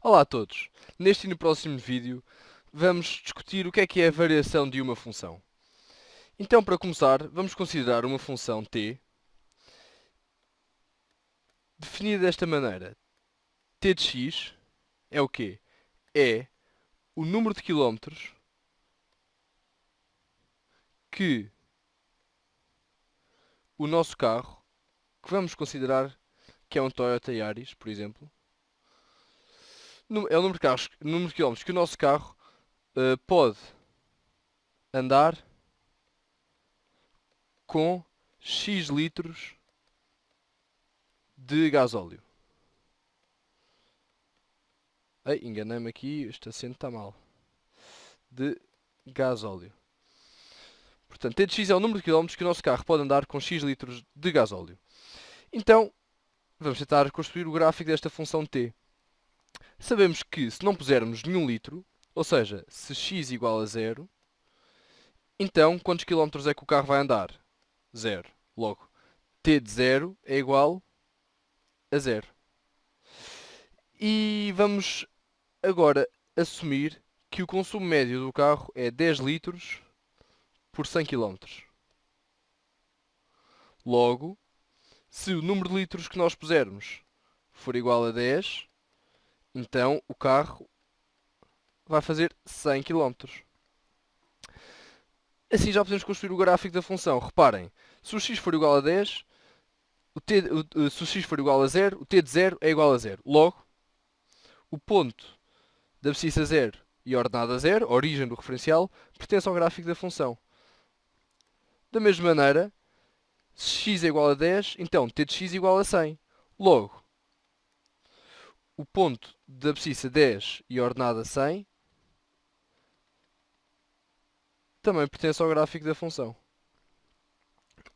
Olá a todos! Neste e no próximo vídeo vamos discutir o que é a variação de uma função. Então, para começar, vamos considerar uma função t definida desta maneira. T de x é o quê? É o número de quilómetros que o nosso carro, que vamos considerar que é um Toyota Yaris, por exemplo, é o número de quilómetros que o nosso carro pode andar com x litros de gasóleo. Ei, enganei-me aqui, este acento está mal. De gasóleo. Portanto, T de x é o número de quilómetros que o nosso carro pode andar com x litros de gasóleo. Então, vamos tentar construir o gráfico desta função t. Sabemos que se não pusermos nenhum litro, ou seja, se x igual a zero, então quantos quilómetros é que o carro vai andar? Zero. Logo, t de zero é igual a zero. E vamos agora assumir que o consumo médio do carro é 10 litros por 100 quilómetros. Logo, se o número de litros que nós pusermos for igual a 10, então o carro vai fazer 100 quilómetros. Assim já podemos construir o gráfico da função. Reparem, se o x for igual a 10, se o x for igual a 0, o t de 0 é igual a 0. Logo, o ponto da abscissa 0 e a ordenada 0, a origem do referencial, pertence ao gráfico da função. Da mesma maneira, se x é igual a 10, então t de x é igual a 100. Logo, o ponto da abscissa 10 e a ordenada 100 também pertence ao gráfico da função.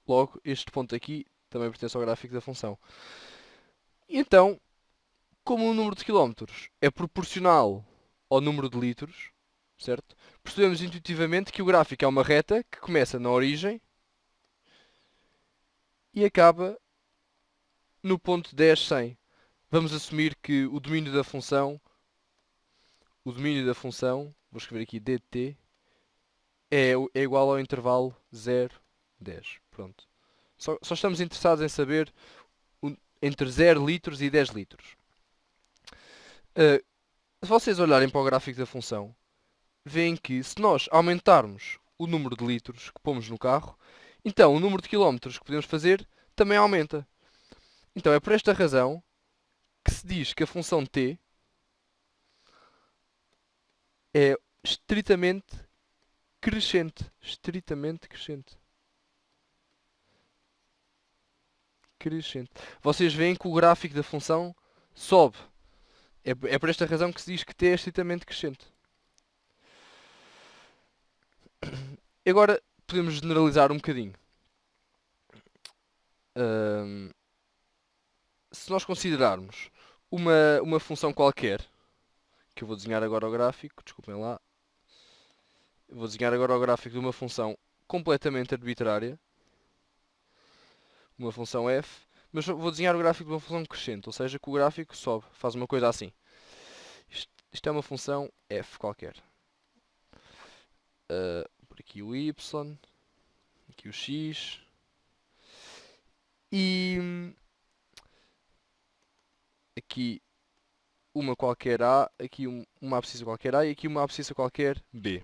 Logo, este ponto aqui também pertence ao gráfico da função. E então, como o número de quilómetros é proporcional ao número de litros, certo? Percebemos intuitivamente que o gráfico é uma reta que começa na origem e acaba no ponto 10, 100. Vamos assumir que o domínio da função, vou escrever aqui dt, é igual ao intervalo 0, 10. Pronto. Só estamos interessados em saber entre 0 litros e 10 litros. Se vocês olharem para o gráfico da função, veem que se nós aumentarmos o número de litros que pomos no carro, então o número de quilómetros que podemos fazer também aumenta. Então é por esta razão que se diz que a função t é estritamente crescente. Estritamente crescente. Crescente. Vocês veem que o gráfico da função sobe. É por esta razão que se diz que t é estritamente crescente. Agora podemos generalizar um bocadinho. Se nós considerarmos uma função qualquer, que eu vou desenhar agora o gráfico, desculpem lá, eu vou desenhar agora o gráfico de uma função completamente arbitrária, uma função f, mas vou desenhar o gráfico de uma função crescente, ou seja, que o gráfico sobe, faz uma coisa assim. Isto é uma função f qualquer. Por aqui o y, aqui o x, e aqui uma qualquer a, aqui uma abscissa qualquer a e aqui uma abscissa qualquer b.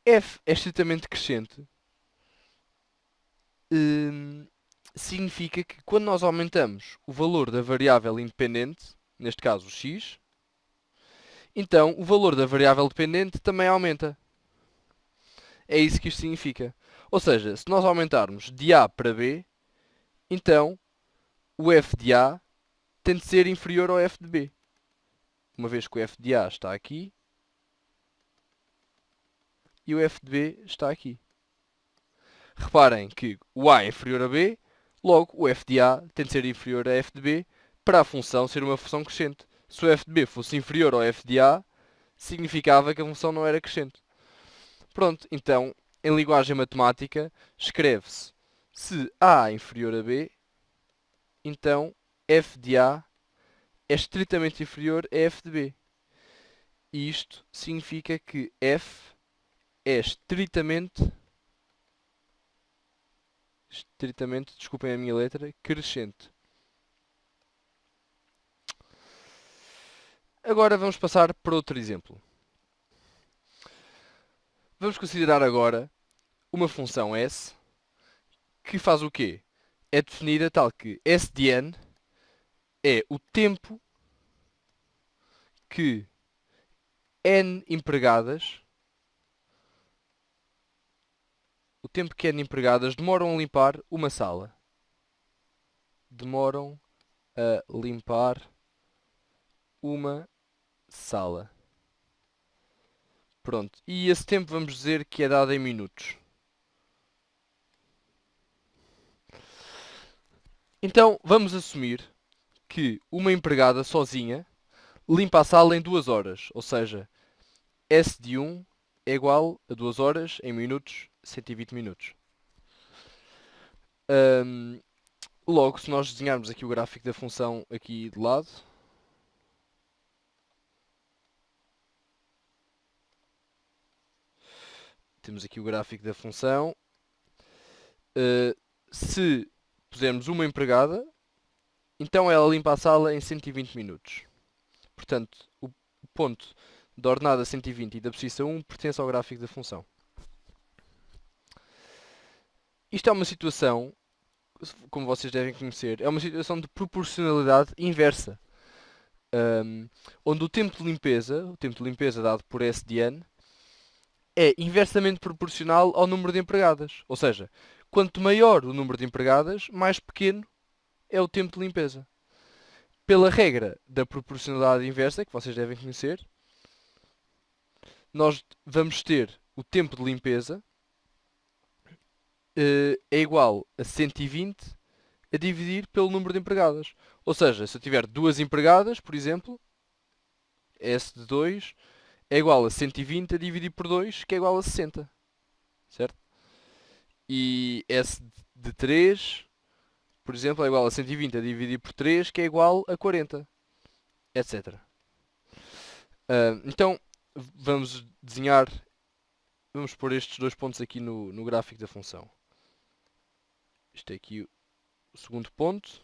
F é estritamente crescente, significa que quando nós aumentamos o valor da variável independente, neste caso o x, então o valor da variável dependente também aumenta. É isso que isto significa. Ou seja, se nós aumentarmos de A para B, então o f de A tem de ser inferior ao f de B. Uma vez que o f de A está aqui e o f de B está aqui. Reparem que o A é inferior a B, logo o f de A tem de ser inferior a f de B para a função ser uma função crescente. Se o f de B fosse inferior ao f de A, significava que a função não era crescente. Pronto, então, em linguagem matemática, escreve-se se A é inferior a B, então f de A é estritamente inferior a f de b. E isto significa que f é estritamente, desculpem a minha letra, crescente. Agora vamos passar para outro exemplo. Vamos considerar agora uma função s que faz o quê? É definida tal que s de n é o tempo que n empregadas demoram a limpar uma sala. Demoram a limpar uma sala. Pronto. E esse tempo vamos dizer que é dado em minutos. Então, vamos assumir que uma empregada sozinha limpa a sala em 2 horas. Ou seja, S de 1 é igual a 2 horas em minutos, 120 minutos. Ahm, Logo, se nós desenharmos aqui o gráfico da função aqui de lado, temos aqui o gráfico da função. Se pusermos uma empregada, então ela limpa a sala em 120 minutos. Portanto, o ponto da ordenada 120 e da posição 1 pertence ao gráfico da função. Isto é uma situação, como vocês devem conhecer, é uma situação de proporcionalidade inversa. Onde o tempo de limpeza dado por S de n, é inversamente proporcional ao número de empregadas. Ou seja, quanto maior o número de empregadas, mais pequeno é o tempo de limpeza. Pela regra da proporcionalidade inversa, que vocês devem conhecer, nós vamos ter o tempo de limpeza é igual a 120 a dividir pelo número de empregadas. Ou seja, se eu tiver 2 empregadas, por exemplo, S de 2 é igual a 120 a dividir por 2, que é igual a 60. Certo? E S de 3, por exemplo, é igual a 120 a dividir por 3, que é igual a 40. Etc. Então, vamos desenhar, vamos pôr estes 2 pontos aqui no gráfico da função. Este é aqui o segundo ponto.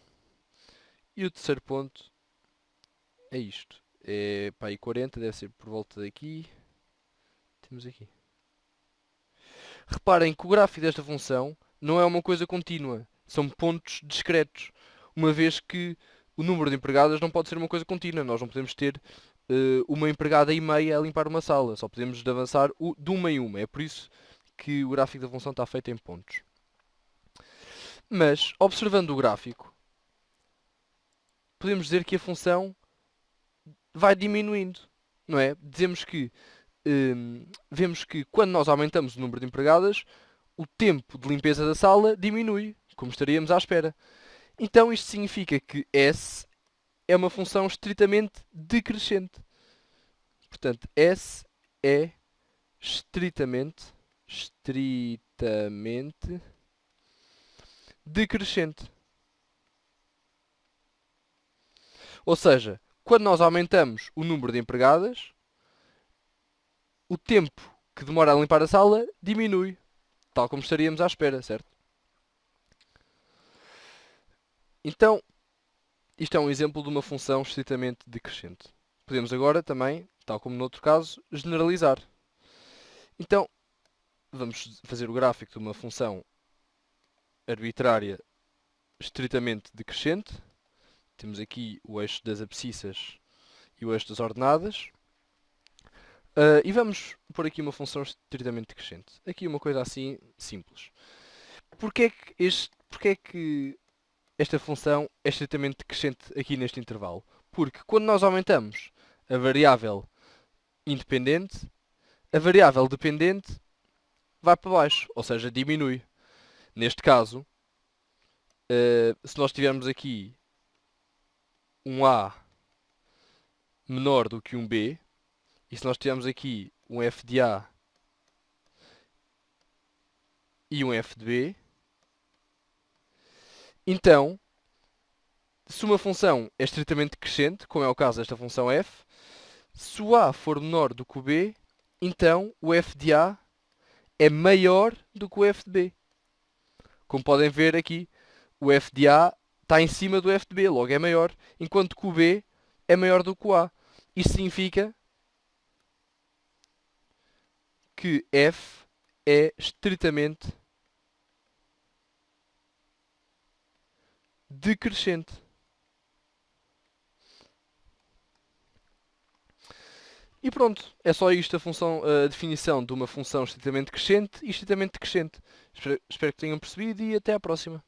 E o terceiro ponto é isto. É para aí 40, deve ser por volta daqui. Temos aqui. Reparem que o gráfico desta função não é uma coisa contínua. São pontos discretos. Uma vez que o número de empregadas não pode ser uma coisa contínua. Nós não podemos ter uma empregada e meia a limpar uma sala. Só podemos avançar de uma em uma. É por isso que o gráfico da função está feito em pontos. Mas, observando o gráfico, podemos dizer que a função vai diminuindo. Não é? Vemos que quando nós aumentamos o número de empregadas, o tempo de limpeza da sala diminui, como estaríamos à espera. Então isto significa que S é uma função estritamente decrescente. Portanto, S é estritamente decrescente. Ou seja, quando nós aumentamos o número de empregadas, o tempo que demora a limpar a sala diminui, tal como estaríamos à espera, certo? Então, isto é um exemplo de uma função estritamente decrescente. Podemos agora também, tal como no outro caso, generalizar. Então, vamos fazer o gráfico de uma função arbitrária estritamente decrescente. Temos aqui o eixo das abscissas e o eixo das ordenadas. E vamos pôr aqui uma função estritamente decrescente. Aqui uma coisa assim simples. Porquê é que esta função é estritamente decrescente aqui neste intervalo? Porque quando nós aumentamos a variável independente, a variável dependente vai para baixo, ou seja, diminui. Neste caso, se nós tivermos aqui um A menor do que um B, e se nós tivermos aqui um f de A e um f de B, então, se uma função é estritamente crescente, como é o caso desta função f, se o a for menor do que o b, então o f de a é maior do que o f de b. Como podem ver aqui, o f de a está em cima do f de b, logo é maior, enquanto que o b é maior do que o a. Isto significa que f é estritamente decrescente. E pronto, é só isto a definição de uma função estritamente crescente e estritamente decrescente. Espero que tenham percebido e até à próxima.